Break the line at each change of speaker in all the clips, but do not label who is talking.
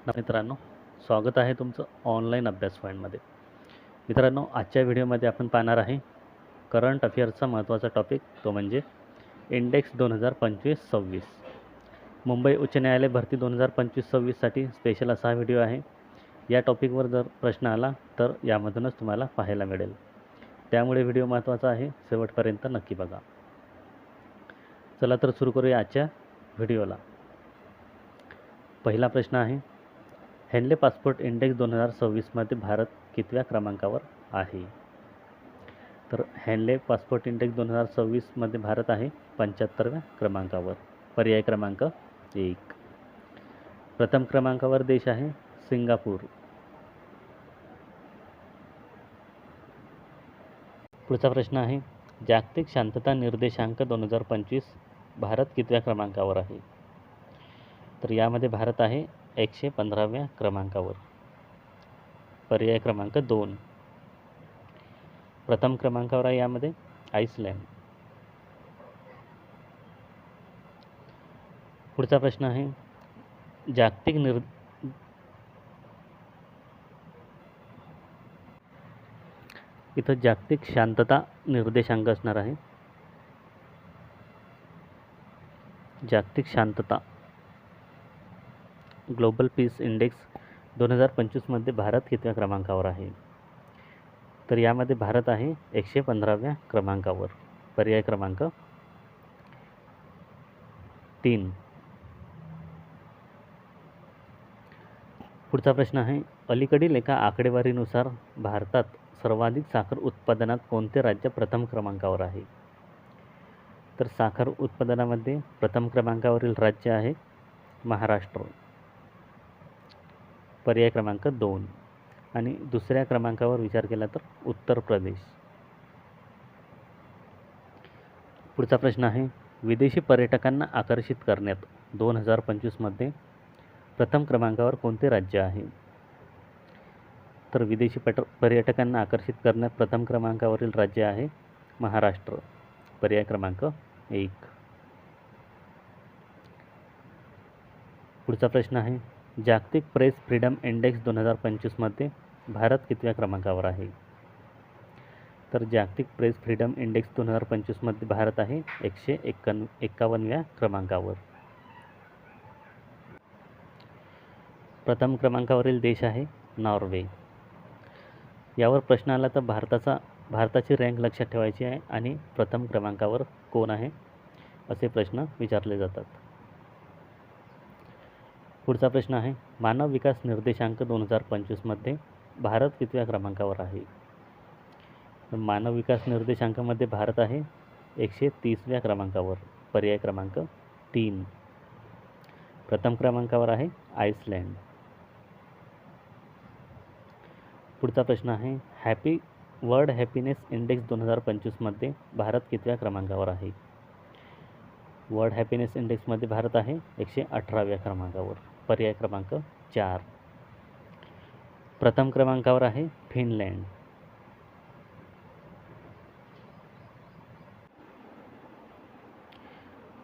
मित्रांनो, स्वागत आहे तुमचं ऑनलाईन अभ्यास पॉईंटमध्ये. मित्रांनो, आजच्या व्हिडिओमध्ये आपण पाहणार आहे करंट अफेअर्सचा महत्त्वाचा टॉपिक, तो म्हणजे इंडेक्स 2025-26. मुंबई उच्च न्यायालय भरती 2025-26साठी स्पेशल असा हा व्हिडिओ आहे. या टॉपिकवर जर प्रश्न आला तर यामधूनच तुम्हाला पाहायला मिळेल. त्यामुळे व्हिडिओ महत्त्वाचा आहे, शेवटपर्यंत नक्की बघा. चला तर सुरू करूया आजच्या व्हिडिओला. पहिला प्रश्न आहे, हेनले पासपोर्ट इंडेक्स 2026मध्ये भारत कितव्या क्रमांकावर आहे? तर हेनले पासपोर्ट इंडेक्स 2026मध्ये भारत आहे 75व्या क्रमांकावर. पर्याय क्रमांक 1. प्रथम क्रमांकावर देश आहे सिंगापूर. पुढचा प्रश्न आहे, जागतिक शांतता निर्देशांक 2025 भारत कितव्या क्रमांकावर आहे? तर यामध्ये भारत आहे 115व्या क्रमांकावर. पर्याय क्रमांक 2. प्रथम क्रमांकावर आहे यामध्ये आईसलँड. पुढचा प्रश्न आहे, इथं जागतिक शांतता निर्देशांक असणार आहे. जागतिक शांतता ग्लोबल पीस इंडेक्स 2025मध्ये भारत कितव्या क्रमांकावर आहे? तर यामध्ये भारत आहे 115व्या क्रमांकावर. पर्याय क्रमांक 3. पुढचा प्रश्न आहे, अलीकडील एका आकडेवारीनुसार भारतात सर्वाधिक साखर उत्पादनात कोणते राज्य प्रथम क्रमांकावर आहे? तर साखर उत्पादनामध्ये प्रथम क्रमांकावरील राज्य आहे महाराष्ट्र. पर्याय क्रमांक 2. आणि दुसऱ्या क्रमांकावर विचार केला तर उत्तर प्रदेश. पुढचा प्रश्न आहे, विदेशी पर्यटकांना आकर्षित करण्यात 2025मध्ये प्रथम क्रमांकावर कोणते राज्य आहे? तर विदेशी पर्यटकांना आकर्षित करण्यात प्रथम क्रमांकावरील राज्य आहे महाराष्ट्र. पर्याय क्रमांक 1. पुढचा प्रश्न आहे, जागतिक प्रेस फ्रीडम इंडेक्स 2025मध्ये भारत कितव्या क्रमांकावर आहे? तर जागतिक प्रेस फ्रीडम इंडेक्स 2025मध्ये भारत आहे 151व्या क्रमांकावर. प्रथम क्रमांकावरील देश आहे नॉर्वे. यावर प्रश्न आला तर भारताची रँक लक्षात ठेवायची आहे आणि प्रथम क्रमांकावर कोण आहे असे प्रश्न विचारले जातात. पुढचा प्रश्न आहे, मानव विकास निर्देशांक 2025मध्ये भारत कितव्या क्रमांकावर आहे? तर मानव विकास निर्देशांकामध्ये भारत आहे 130व्या क्रमांकावर. पर्याय क्रमांक 3. प्रथम क्रमांकावर आहे आईसलँड. पुढचा प्रश्न आहे, वर्ल्ड हॅपीनेस इंडेक्स 2025मध्ये भारत कितव्या क्रमांकावर आहे? वर्ल्ड हॅपीनेस इंडेक्समध्ये भारत आहे 118व्या क्रमांकावर. पर्याय क्रमांक 4. प्रथम क्रमांकावर आहे फिनलँड.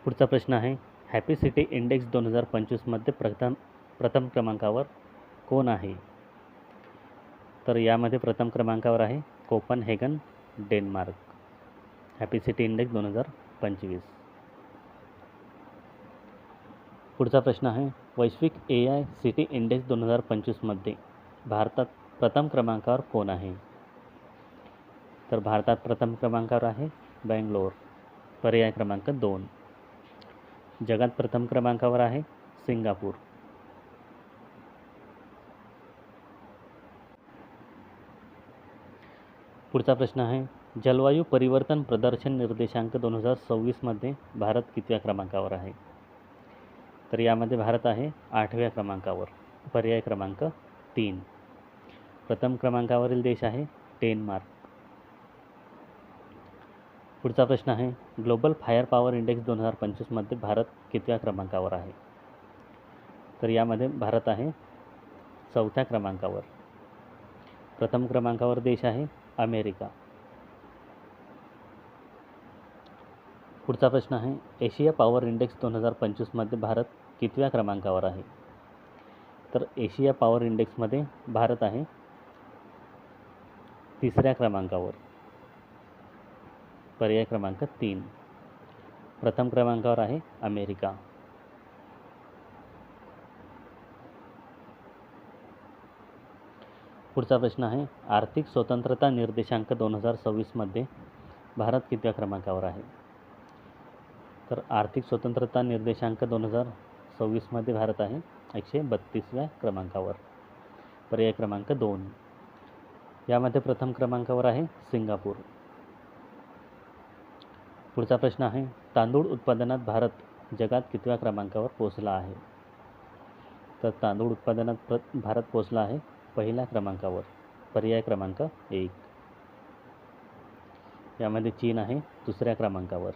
पुढचा प्रश्न आहे, हॅपी सिटी इंडेक्स 2025मध्ये प्रथम क्रमांकावर कोण आहे? तर यामध्ये प्रथम क्रमांकावर आहे Copenhagen, Denmark. Happy city index 2025. पुढचा प्रश्न आहे, वैश्विक AI सिटी इंडेक्स 2025मध्ये भारतात प्रथम क्रमांकावर कोण आहे? तर भारतात प्रथम क्रमांकावर आहे बेंगलोर. पर्याय क्रमांक 2. जगात प्रथम क्रमांकावर आहे सिंगापूर. पुढचा प्रश्न आहे, जलवायू परिवर्तन प्रदर्शन निर्देशांक 2026मध्ये भारत कितव्या क्रमांकावर आहे? तर यामध्ये भारत आहे 8व्या क्रमांकावर. पर्याय क्रमांक 3. प्रथम क्रमांकावरील देश आहे डेन्मार्क. पुढचा प्रश्न आहे, ग्लोबल फायर पॉवर इंडेक्स 2025मध्ये भारत कितव्या क्रमांकावर आहे? तर यामध्ये भारत आहे 4थ्या क्रमांकावर. प्रथम क्रमांकावर देश आहे अमेरिका. पुढचा प्रश्न आहे, एशिया पॉवर इंडेक्स 2025मध्ये भारत कितव्या क्रमांकावर आहे? तर एशिया पॉवर इंडेक्समध्ये भारत आहे 3ऱ्या क्रमांकावर, पर्याय क्रमांक 3. प्रथम क्रमांकावर आहे अमेरिका. पुढचा प्रश्न आहे, आर्थिक स्वतंत्रता निर्देशांक 2026मध्ये भारत कितव्या क्रमांकावर आहे? तर आर्थिक स्वतंत्रता निर्देशांक 2026मध्ये भारत आहे 132व्या क्रमांकावर, पर्याय क्रमांक 2. यामध्ये प्रथम क्रमांकावर आहे सिंगापूर. पुढचा प्रश्न आहे, तांदूळ उत्पादनात भारत जगात कितव्या क्रमांकावर पोहोचला आहे? तर तांदूळ उत्पादनात भारत पोहोचला आहे 1ल्या क्रमांकावर, पर्याय क्रमांक 1. यामध्ये चीन आहे 2ऱ्या क्रमांकावर.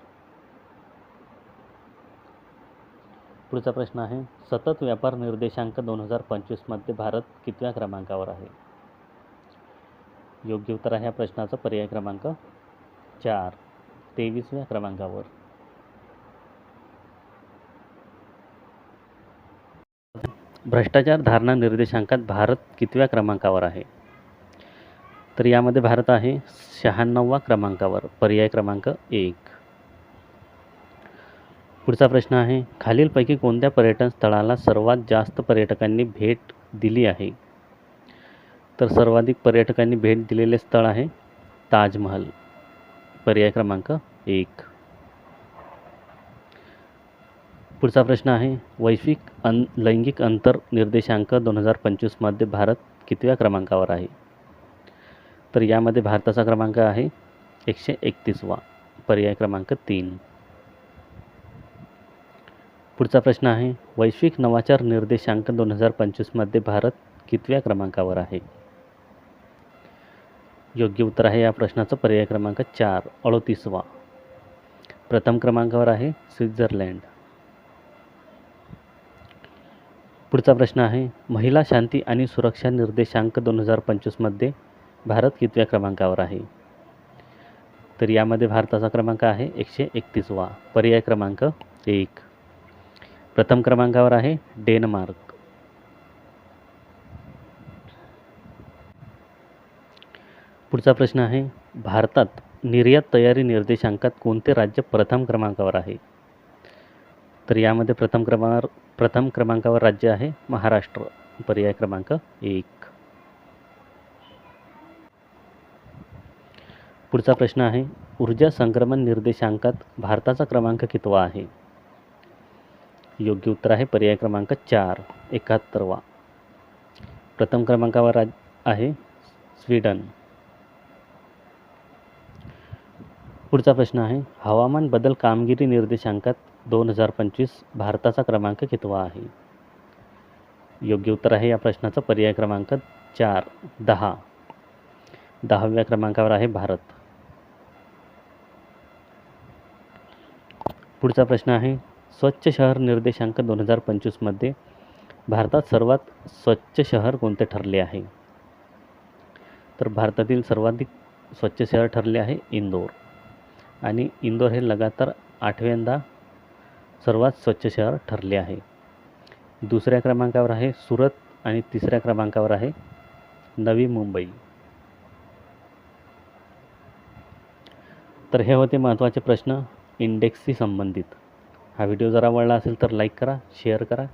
पुढचा प्रश्न आहे, सतत व्यापार निर्देशांक 2025मध्ये भारत कितव्या क्रमांकावर आहे? योग्य उत्तर आहे या प्रश्नाचं पर्याय क्रमांक 4, 23व्या क्रमांकावर. भ्रष्टाचार धारणा निर्देशांकात भारत कितव्या क्रमांकावर आहे? तर यामध्ये भारत आहे 96व्या क्रमांकावर, पर्याय क्रमांक 1. पुढचा प्रश्न आहे, खालीलपैकी कोणत्या पर्यटन स्थळाला सर्वात जास्त पर्यटकांनी भेट दिली आहे? तर सर्वाधिक पर्यटकांनी भेट दिलेले स्थळ आहे ताजमहल, पर्याय क्रमांक 1. पुढचा प्रश्न आहे, वैश्विक लैंगिक अंतर निर्देशांक 2025मध्ये भारत कितव्या क्रमांकावर आहे? तर यामध्ये भारताचा क्रमांक आहे 131वा, पर्याय क्रमांक 3. पुढचा प्रश्न आहे, वैश्विक नवाचार निर्देशांक 2025मध्ये भारत कितव्या क्रमांकावर आहे? योग्य उत्तर आहे या प्रश्नाचं पर्याय क्रमांक 4, 38वा. प्रथम क्रमांकावर आहे स्वित्झर्लंड. पुढचा प्रश्न आहे, महिला शांती आणि सुरक्षा निर्देशांक 2025मध्ये भारत कितव्या क्रमांकावर आहे? तर यामध्ये भारताचा क्रमांक आहे 131वा, पर्याय क्रमांक 1. प्रथम क्रमांकावर आहे डेन्मार्क. पुढचा प्रश्न आहे, भारतात निर्यात तयारी निर्देशांकात कोणते राज्य प्रथम क्रमांकावर आहे? तर यामध्ये प्रथम क्रमांकावर राज्य आहे महाराष्ट्र, पर्याय क्रमांक 1. पुढचा प्रश्न आहे, ऊर्जा संक्रमण निर्देशांकात भारताचा क्रमांक कितवा आहे? योग्य उत्तर आहे पर्याय क्रमांक 4, 71वा. प्रथम क्रमांकावर आहे स्वीडन. पुढचा प्रश्न आहे, हवामान बदल कामगिरी निर्देशांकात 2025 भारताचा क्रमांक कितवा आहे? योग्य उत्तर आहे या प्रश्नाचा पर्याय क्रमांक 4, 10. 10व्या क्रमांकावर आहे भारत. पुढचा प्रश्न आहे, स्वच्छ शहर निर्देशांक 2025मध्ये भारतात सर्वात स्वच्छ शहर कोणते ठरले आहे? तर भारतातील सर्वाधिक स्वच्छ शहर ठरले आहे इंदोर, आणि इंदोर हे लगातार 8व्यांदा सर्वात स्वच्छ शहर ठरले आहे. 2ऱ्या क्रमांकावर आहे सुरत आणि 3ऱ्या क्रमांकावर आहे नवी मुंबई. तर हे होते महत्त्वाचे प्रश्न इंडेक्सशी संबंधित. हा व्हिडिओ जर आवडला असेल तर लाईक करा, शेअर करा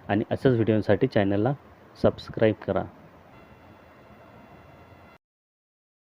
आणि अशाच व्हिडिओसाठी चॅनलला सबस्क्राईब करा.